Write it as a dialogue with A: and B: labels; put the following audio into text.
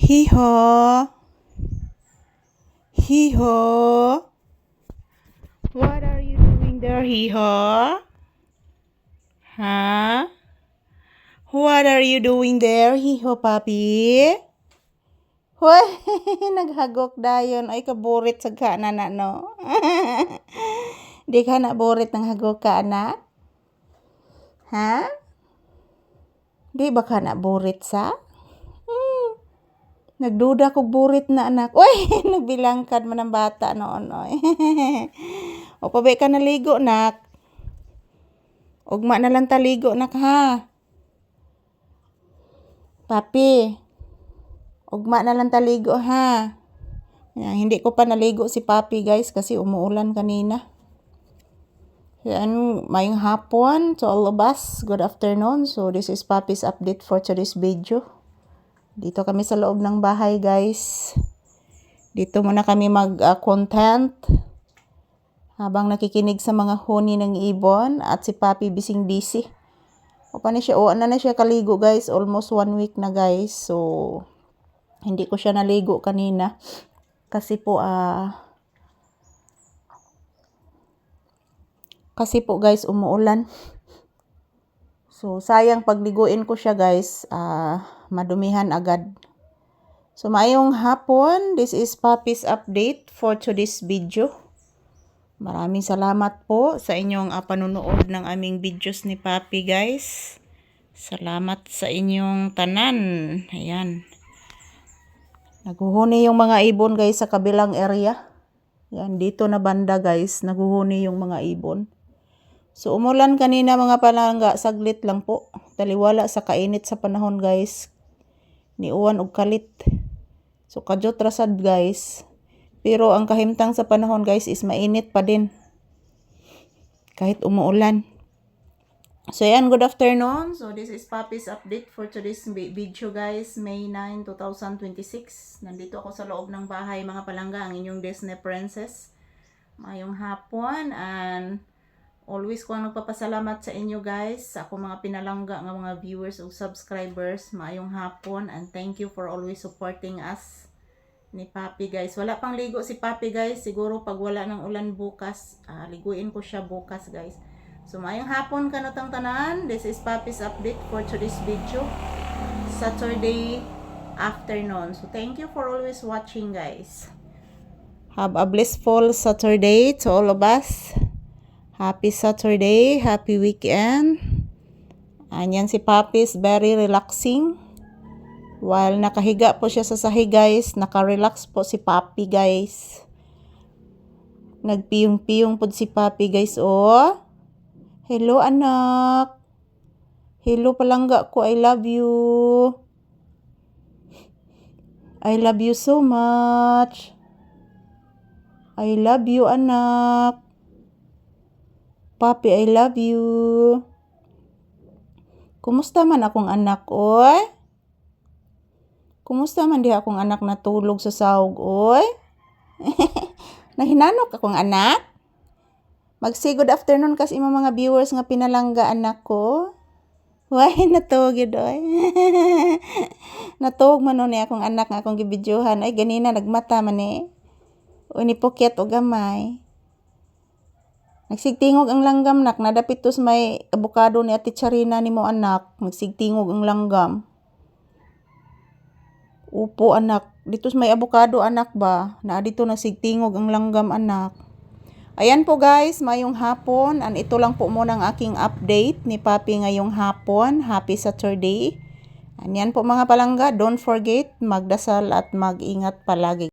A: Hee-haw. Hee-haw. What are you doing there, Hee-haw? Huh? What are you doing there, Hee-haw, papi? Hoy, naghagok dayon. Ay, kaburit sa ka, nana, no? Di ka na burit ng hagok ka, anak? Ha? Di ba ka na burit sa? Nagduda kog burit na, anak. Uy, nagbilangkad man ang bata noon, oy. O pabe ka naligo, nak. Ugma na lang taligo, nak, ha? Papi, ugma na lang taligo, ha? Yan, hindi ko pa naligo si papi, guys, kasi umuulan kanina. Yan, mayong hapon to all of us. Good afternoon. So, this is papi's update for today's video. Dito kami sa loob ng bahay, guys. Dito muna kami mag-content habang nakikinig sa mga huni ng ibon at si papi bising busy. O na siya kaligo, guys. Almost 1 week na, guys. So, hindi ko siya naligo kanina. Kasi po, guys, umuulan. So, sayang pagliguin ko siya, guys. Madumihan agad. So, maayong hapon. This is papi's update for today's video. Maraming salamat po sa inyong panunood ng aming videos ni papi, guys. Salamat sa inyong tanan. Ayan. Naguhuni yung mga ibon, guys, sa kabilang area. Yan, dito na banda, guys. Naguhuni yung mga ibon. So, umulan kanina mga palangga. Saglit lang po. Taliwala sa kainit sa panahon, guys. Niuwan og kalit. So, kadyot rasad, guys. Pero ang kahimtang sa panahon, guys, is mainit pa din. Kahit umuulan. So, yan, good afternoon. So, this is papi's update for today's video, guys. May 9, 2026. Nandito ako sa loob ng bahay, mga palangga, ang inyong Disney princess. Mayong hapon, and always ko ang nagpapasalamat sa inyo, guys. Sa ako mga pinalangga ng mga viewers o subscribers. Mayong hapon, and thank you for always supporting us ni papi, guys. Wala pang ligo si papi, guys. Siguro pag wala ng ulan bukas, liguin ko siya bukas, guys. So, mayong hapon kanatang tanan. This is papi's update for today's video. Saturday afternoon. So, thank you for always watching, guys. Have a blissful Saturday to all of us. Happy Saturday, happy weekend. Anyan si papi is very relaxing. While nakahiga po siya sa sahig, guys, naka-relax po si papi, guys. Nagpiyong-piyong po si papi, guys, oh. Hello, anak. Hello, palangga ko. I love you. I love you so much. I love you, anak. Papi, I love you. Kumusta man akong anak, oy? Kumusta man di akong anak natulog sa sahog, oy? Nahinanok akong anak? Mag-say good afternoon kasi mga viewers nga pinalangga, anak ko. Why, natog yun, oy. Natog man nun akong anak nga akong gibidyohan. Ay, ganina, nagmata man eh. O, nipoket o gamay. Nagsigtingog ang langgam, nak. Nadapit tos may abukado ni Ate Charina ni mo, anak. Nagsigtingog ang langgam. Upo, anak. Dito may abukado, anak ba? Na dito nagsigtingog ang langgam, anak. Ayan po, guys. Mayong hapon. And ito lang po muna ang aking update ni papi ngayong hapon. Happy Saturday. And yan po mga palangga. Don't forget, magdasal at mag-ingat palagi.